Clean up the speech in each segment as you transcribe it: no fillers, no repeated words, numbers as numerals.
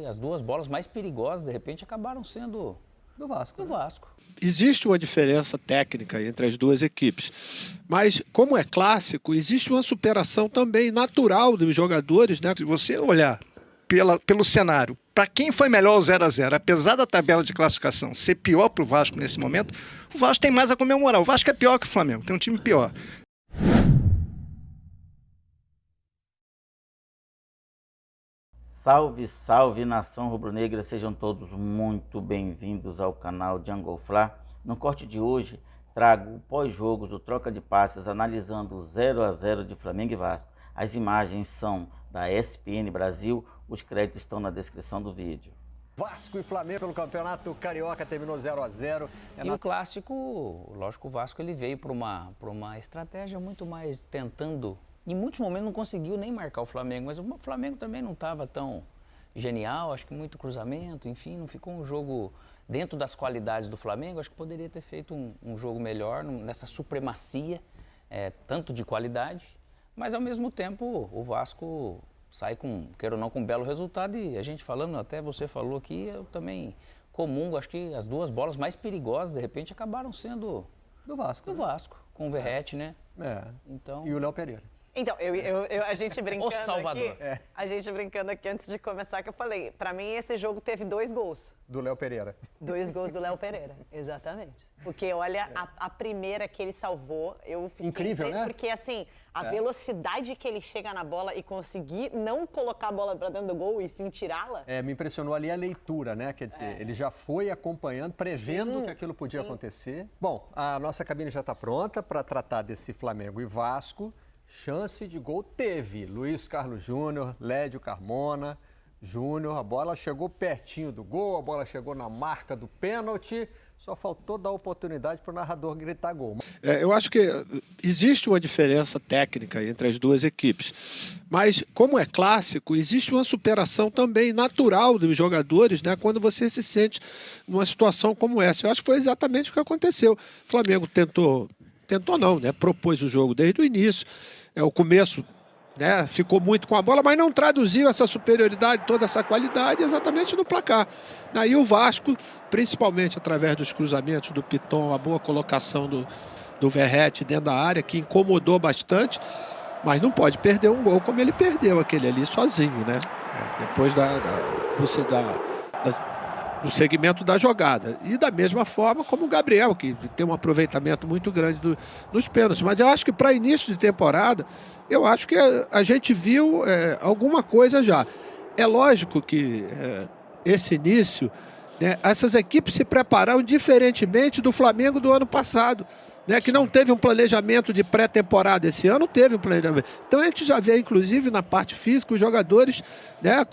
As duas bolas mais perigosas, de repente, acabaram sendo do Vasco. do Vasco. Existe uma diferença técnica entre as duas equipes, mas como é clássico, existe uma superação também natural dos jogadores, né? Se você olhar pelo cenário, para quem foi melhor o 0-0, apesar da tabela de classificação ser pior para o Vasco nesse momento, o Vasco tem mais a comemorar. O Vasco é pior que o Flamengo, tem um time pior. Salve, salve, nação rubro-negra, sejam todos muito bem-vindos ao canal Jungle Fla. No corte de hoje, trago o pós-jogos do troca de passes analisando o 0-0 de Flamengo e Vasco. As imagens são da ESPN Brasil, os créditos estão na descrição do vídeo. Vasco e Flamengo pelo Campeonato Carioca terminou 0-0. O clássico, lógico, o Vasco ele veio para uma estratégia muito mais tentando. Em muitos momentos não conseguiu nem marcar o Flamengo, mas o Flamengo também não estava tão genial, acho que muito cruzamento, enfim, não ficou um jogo dentro das qualidades do Flamengo. Acho que poderia ter feito um jogo melhor, nessa supremacia, tanto de qualidade, mas ao mesmo tempo o Vasco sai com, queira ou não, com um belo resultado. E a gente falando, até você falou aqui, eu também comungo, acho que as duas bolas mais perigosas, de repente, acabaram sendo do Vasco. do Vasco, com o Verratti, né? Então... E o Léo Pereira. Então, a gente brincando O Salvador. aqui, a gente brincando aqui antes de começar, que eu falei, pra mim esse jogo teve 2 gols. Do Léo Pereira. 2 gols do Léo Pereira, exatamente. Porque, olha, a primeira que ele salvou, eu fiquei... Incrível, né? Porque, assim, a velocidade que ele chega na bola e conseguir não colocar a bola pra dentro do gol e sim tirá-la... Me impressionou ali a leitura, né? Quer dizer, ele já foi acompanhando, prevendo que aquilo podia acontecer. Bom, a nossa cabine já está pronta para tratar desse Flamengo e Vasco. Chance de gol teve. Luiz Carlos Júnior, Lédio Carmona Júnior. A bola chegou pertinho do gol, a bola chegou na marca do pênalti. Só faltou dar oportunidade para o narrador gritar gol. Eu acho que existe uma diferença técnica entre as duas equipes, mas como é clássico, existe uma superação também natural dos jogadores, né? Quando você se sente numa situação como essa. Eu acho que foi exatamente o que aconteceu. O Flamengo tentou não, né? Propôs o jogo desde o início. O começo, né? Ficou muito com a bola, mas não traduziu essa superioridade, toda essa qualidade exatamente no placar. Aí o Vasco, principalmente através dos cruzamentos do Piton, a boa colocação do Verratti dentro da área, que incomodou bastante, mas não pode perder um gol como ele perdeu aquele ali sozinho, né? Depois do segmento da jogada. E da mesma forma como o Gabriel, que tem um aproveitamento muito grande nos pênaltis. Mas eu acho que para início de temporada, eu acho que a gente viu alguma coisa já. É lógico que esse início, né, essas equipes se prepararam diferentemente do Flamengo do ano passado, né, que não teve um planejamento de pré-temporada. Esse ano teve um planejamento. Então a gente já vê, inclusive, na parte física, os jogadores, né,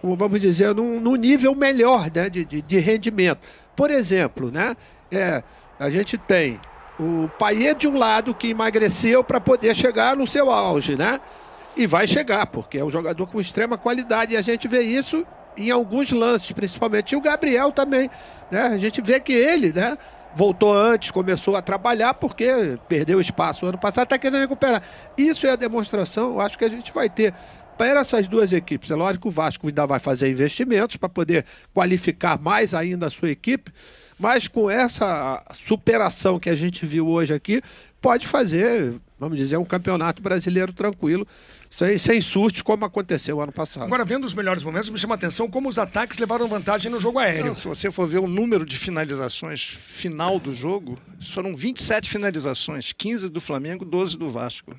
vamos dizer, num nível melhor, né, de rendimento. Por exemplo, né, a gente tem o Payet de um lado que emagreceu para poder chegar no seu auge, né? E vai chegar, porque é um jogador com extrema qualidade. E a gente vê isso em alguns lances, principalmente. E o Gabriel também, né? A gente vê que ele, né, voltou antes, começou a trabalhar porque perdeu espaço ano passado, está querendo recuperar. Isso é a demonstração, eu acho que a gente vai ter para essas duas equipes. É lógico que o Vasco ainda vai fazer investimentos para poder qualificar mais ainda a sua equipe, mas com essa superação que a gente viu hoje aqui, pode fazer, vamos dizer, um campeonato brasileiro tranquilo, sem sustos, como aconteceu ano passado. Agora, vendo os melhores momentos, me chama a atenção como os ataques levaram vantagem no jogo aéreo. Não, se você for ver o número de finalizações final do jogo, foram 27 finalizações, 15 do Flamengo, 12 do Vasco.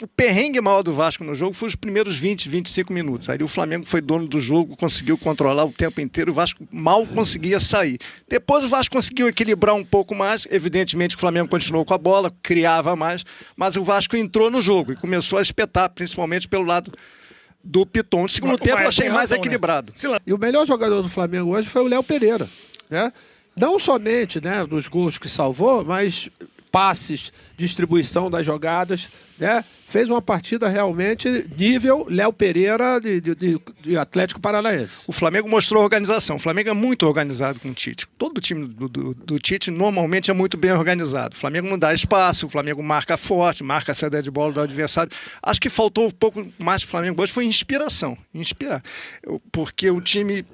O perrengue maior do Vasco no jogo foi os primeiros 20, 25 minutos. Aí o Flamengo foi dono do jogo, conseguiu controlar o tempo inteiro, o Vasco mal conseguia sair. Depois o Vasco conseguiu equilibrar um pouco mais, evidentemente que o Flamengo continuou com a bola, criava mais, mas o Vasco entrou no jogo e começou a espetar, principalmente pelo lado do Piton. No segundo tempo eu achei mais equilibrado. Né? E o melhor jogador do Flamengo hoje foi o Léo Pereira, né? Não somente, né, dos gols que salvou, mas passes, distribuição das jogadas, né? Fez uma partida realmente nível Léo Pereira de Atlético Paranaense. O Flamengo mostrou organização. O Flamengo é muito organizado com o Tite. Todo time do Tite normalmente é muito bem organizado. O Flamengo não dá espaço, o Flamengo marca forte, marca a saída de bola do adversário. Acho que faltou um pouco mais para o Flamengo hoje, foi inspiração. Inspirar. Porque o time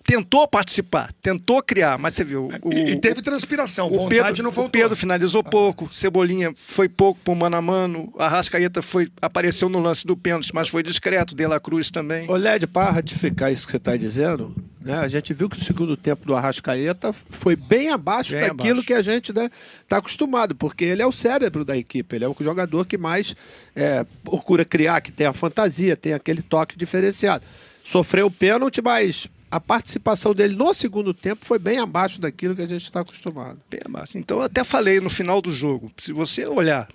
tentou participar, tentou criar, mas você viu... E teve transpiração, não faltou. O Pedro finalizou pouco, Cebolinha foi pouco pro mano a mano, a Arrascaeta apareceu no lance do pênalti, mas foi discreto, De La Cruz também. Ô Led, para ratificar isso que você está dizendo, né, a gente viu que o segundo tempo do Arrascaeta foi bem abaixo daquilo que a gente está acostumado, porque ele é o cérebro da equipe, ele é o jogador que mais procura criar, que tem a fantasia, tem aquele toque diferenciado. Sofreu o pênalti, mas a participação dele no segundo tempo foi bem abaixo daquilo que a gente está acostumado. Bem abaixo. Então, eu até falei no final do jogo, se você olhar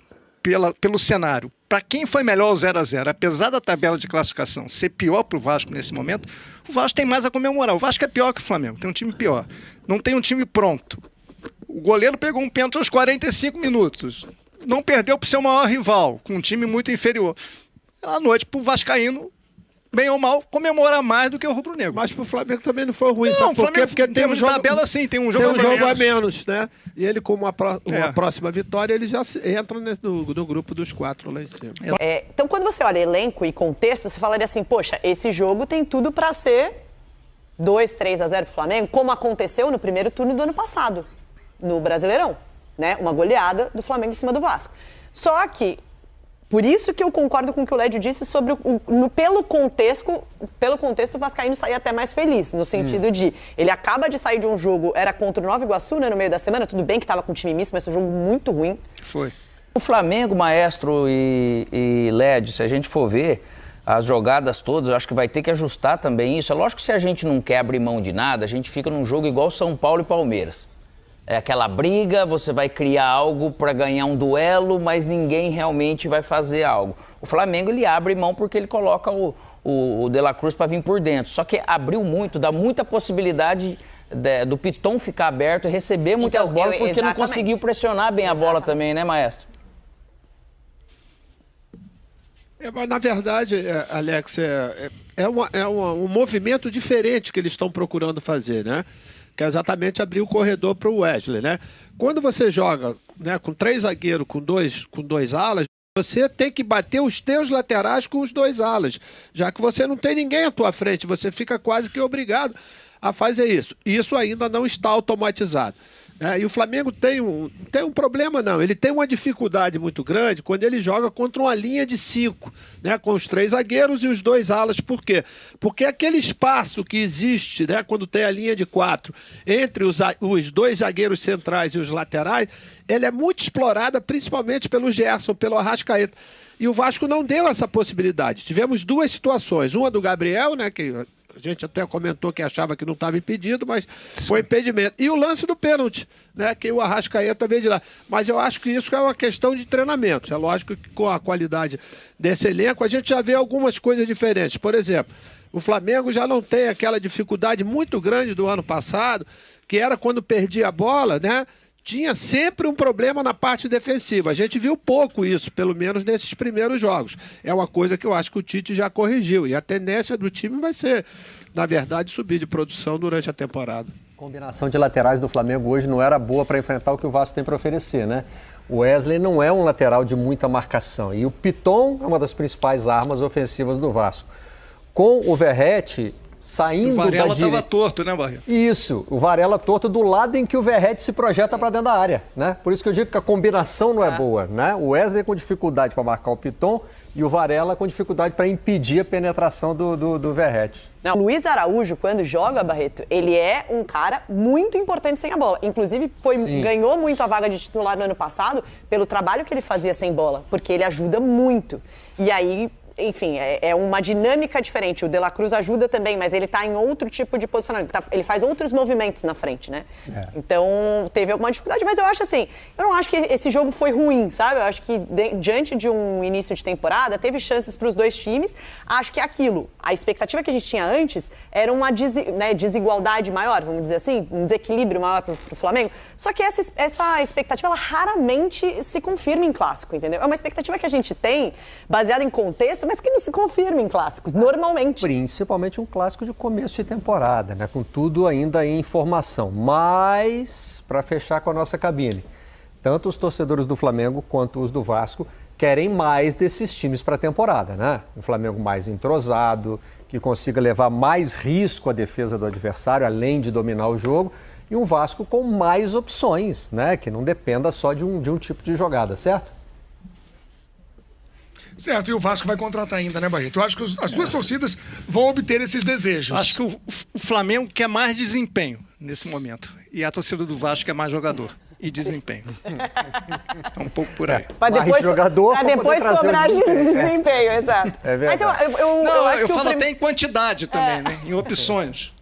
pelo cenário, para quem foi melhor o 0-0, apesar da tabela de classificação ser pior para o Vasco nesse momento, o Vasco tem mais a comemorar. O Vasco é pior que o Flamengo, tem um time pior. Não tem um time pronto. O goleiro pegou um pênalti aos 45 minutos. Não perdeu para o seu maior rival, com um time muito inferior. À noite, para o vascaíno, bem ou mal, comemora mais do que o rubro-negro. Mas pro Flamengo também não foi ruim, não, sabe por quê? Porque tem um jogo, tabela sim, tem um jogo a menos, né? E ele com uma próxima vitória, ele já entra no grupo dos 4 lá em cima. Então, quando você olha elenco e contexto, você falaria assim, poxa, esse jogo tem tudo para ser 2-3-0 pro Flamengo, como aconteceu no primeiro turno do ano passado, no Brasileirão, né? Uma goleada do Flamengo em cima do Vasco. Só que por isso que eu concordo com o que o Lédio disse sobre pelo contexto, o vascaíno sair até mais feliz, no sentido de, ele acaba de sair de um jogo, era contra o Nova Iguaçu, né, no meio da semana, tudo bem que estava com time misto, mas foi um jogo muito ruim. Foi. O Flamengo, Maestro e Lédio, se a gente for ver as jogadas todas, eu acho que vai ter que ajustar também isso. É lógico que se a gente não quer abrir mão de nada, a gente fica num jogo igual São Paulo e Palmeiras. É aquela briga, você vai criar algo para ganhar um duelo, mas ninguém realmente vai fazer algo. O Flamengo, ele abre mão porque ele coloca o De La Cruz para vir por dentro. Só que abriu muito, dá muita possibilidade do Piton ficar aberto e receber muitas bolas, porque não conseguiu pressionar bem a bola também, né, Maestro? Mas, na verdade, Alex, um movimento diferente que eles estão procurando fazer, né? Que é exatamente abrir o corredor para o Wesley, né? Quando você joga, né, com 3 zagueiros, com dois alas, você tem que bater os teus laterais com os 2 alas, já que você não tem ninguém à tua frente, você fica quase que obrigado a fazer isso. Isso ainda não está automatizado. E o Flamengo tem um problema, não. Ele tem uma dificuldade muito grande quando ele joga contra uma linha de 5, né, com os 3 zagueiros e os 2 alas. Por quê? Porque aquele espaço que existe, né, quando tem a linha de 4 entre os 2 zagueiros centrais e os laterais, ele é muito explorada, principalmente pelo Gerson, pelo Arrascaeta. E o Vasco não deu essa possibilidade. Tivemos 2 situações. Uma do Gabriel, né, que a gente até comentou que achava que não estava impedido, mas foi impedimento. E o lance do pênalti, né, que o Arrascaeta veio de lá. Mas eu acho que isso é uma questão de treinamento. É lógico que com a qualidade desse elenco, a gente já vê algumas coisas diferentes. Por exemplo, o Flamengo já não tem aquela dificuldade muito grande do ano passado, que era quando perdia a bola, né? Tinha sempre um problema na parte defensiva. A gente viu pouco isso, pelo menos nesses primeiros jogos. É uma coisa que eu acho que o Tite já corrigiu. E a tendência do time vai ser, na verdade, subir de produção durante a temporada. A combinação de laterais do Flamengo hoje não era boa para enfrentar o que o Vasco tem para oferecer, né? O Wesley não é um lateral de muita marcação. E o Piton é uma das principais armas ofensivas do Vasco. Com o Verratti saindo da direita. O Varela estava torto, né, Barreto? Isso, o Varela torto do lado em que o Verratti se projeta para dentro da área, né? Por isso que eu digo que a combinação não é boa, né? O Wesley com dificuldade para marcar o Piton e o Varela com dificuldade para impedir a penetração do Verratti. Não, o Luiz Araújo, quando joga, Barreto, ele é um cara muito importante sem a bola. Inclusive, ganhou muito a vaga de titular no ano passado pelo trabalho que ele fazia sem bola, porque ele ajuda muito. E aí enfim, é uma dinâmica diferente. O De La Cruz ajuda também, mas ele está em outro tipo de posicionamento. Ele faz outros movimentos na frente, né? Então, teve alguma dificuldade, mas eu acho assim, eu não acho que esse jogo foi ruim, sabe? Eu acho que diante de um início de temporada, teve chances para os dois times. Acho que aquilo, a expectativa que a gente tinha antes era uma desigualdade maior, vamos dizer assim, um desequilíbrio maior para o Flamengo. Só que essa expectativa, ela raramente se confirma em clássico, entendeu? É uma expectativa que a gente tem, baseada em contexto, mas que não se confirma em clássicos, normalmente. Principalmente um clássico de começo de temporada, né? Com tudo ainda em formação. Mas, para fechar com a nossa cabine, tanto os torcedores do Flamengo quanto os do Vasco querem mais desses times para a temporada, né? Um Flamengo mais entrosado, que consiga levar mais risco à defesa do adversário, além de dominar o jogo, e um Vasco com mais opções, né? Que não dependa só de um tipo de jogada, certo? Certo, e o Vasco vai contratar ainda, né, Barreto? Eu acho que as duas torcidas vão obter esses desejos. Acho que o Flamengo quer mais desempenho nesse momento. E a torcida do Vasco quer mais jogador e desempenho. É um pouco por aí. Para depois, depois cobrar de desempenho, exato. É verdade. Mas eu acho que falo até em quantidade também, né? Em opções.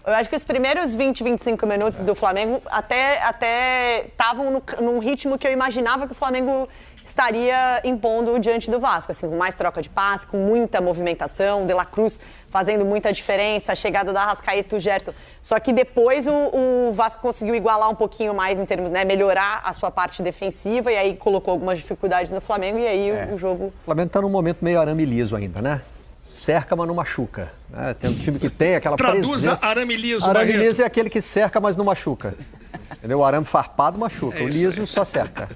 Eu acho que os primeiros 20, 25 minutos do Flamengo até estavam num ritmo que eu imaginava que o Flamengo estaria impondo diante do Vasco, assim, com mais troca de passe, com muita movimentação, De La Cruz fazendo muita diferença, a chegada da Arrascaeta e o Gerson. Só que depois o Vasco conseguiu igualar um pouquinho mais em termos, né, melhorar a sua parte defensiva e aí colocou algumas dificuldades no Flamengo e aí o jogo... O Flamengo está num momento meio arame liso ainda, né? Cerca, mas não machuca. Né? Tem um time que tem aquela Traduz presença... arame liso, Arame liso é aquele que cerca, mas não machuca. Entendeu? O arame farpado machuca, o liso só cerca.